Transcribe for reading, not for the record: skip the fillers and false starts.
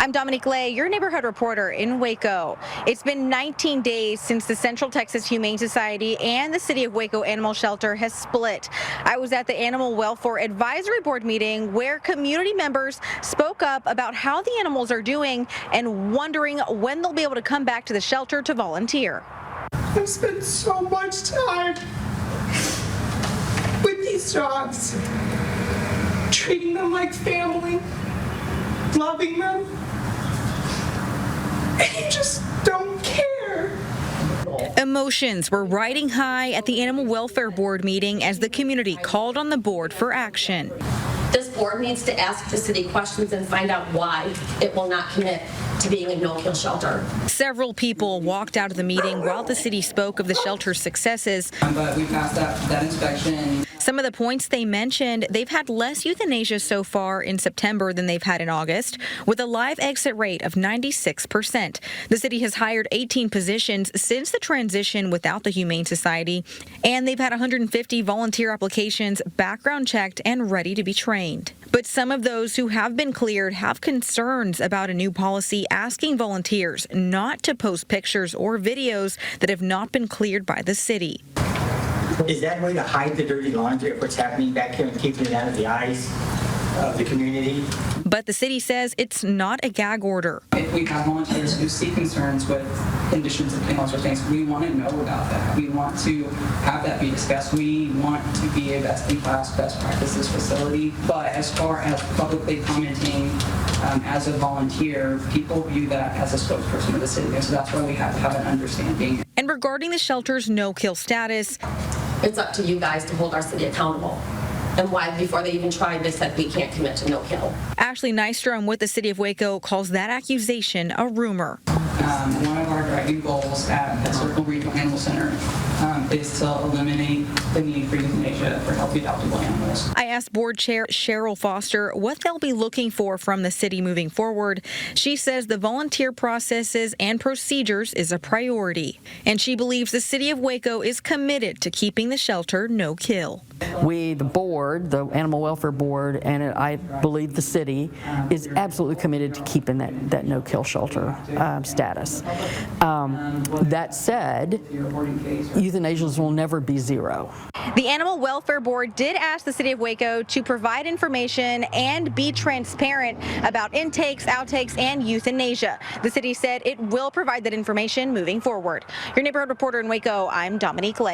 I'm Dominique Lay, your neighborhood reporter in Waco. It's been 19 days since the Central Texas Humane Society and the City of Waco Animal Shelter has split. I was at the Animal Welfare Advisory Board meeting where community members spoke up about how the animals are doing and wondering when they'll be able to come back to the shelter to volunteer. I've spent so much time with these dogs, treating them like family, loving them, and you just don't care. Emotions were riding high at the Animal Welfare Board meeting as the community called on the board for action. This board needs to ask the city questions and find out why it will not commit to being a no-kill shelter. Several people walked out of the meeting while the city spoke of the shelter's successes. But we passed that inspection. Some of the points they mentioned, they've had less euthanasia so far in September than they've had in August, with a live exit rate of 96%. The city has hired 18 positions since the transition without the Humane Society, and they've had 150 volunteer applications background checked and ready to be trained. But some of those who have been cleared have concerns about a new policy asking volunteers not to post pictures or videos that have not been cleared by the city. Is that a way to hide the dirty laundry of what's happening back here and keeping it out of the eyes of the community? But the city says it's not a gag order. If we have volunteers who see concerns with conditions of animals or things, we want to know about that. We want to have that be discussed. We want to be a best-in-class, best practices facility. But as far as publicly commenting as a volunteer, people view that as a spokesperson of the city. And so that's why we have to have an understanding. And regarding the shelter's no-kill status, it's up to you guys to hold our city accountable. And why, before they even tried, they said we can't commit to no kill. Ashley Nystrom with the City of Waco calls that accusation a rumor. One of our driving goals at Circle Regional Animal Center is to eliminate the need for euthanasia for healthy adoptable animals. I asked Board Chair Cheryl Foster what they'll be looking for from the city moving forward. She says the volunteer processes and procedures is a priority, and she believes the City of Waco is committed to keeping the shelter no-kill. We, the board, the Animal Welfare Board, and I believe the city is absolutely committed to keeping that no-kill shelter status. That said, euthanasias will never be zero. The Animal Welfare Board did ask the City of Waco to provide information and be transparent about intakes, outtakes, and euthanasia. The city said it will provide that information moving forward. Your neighborhood reporter in Waco, I'm Dominique Lay.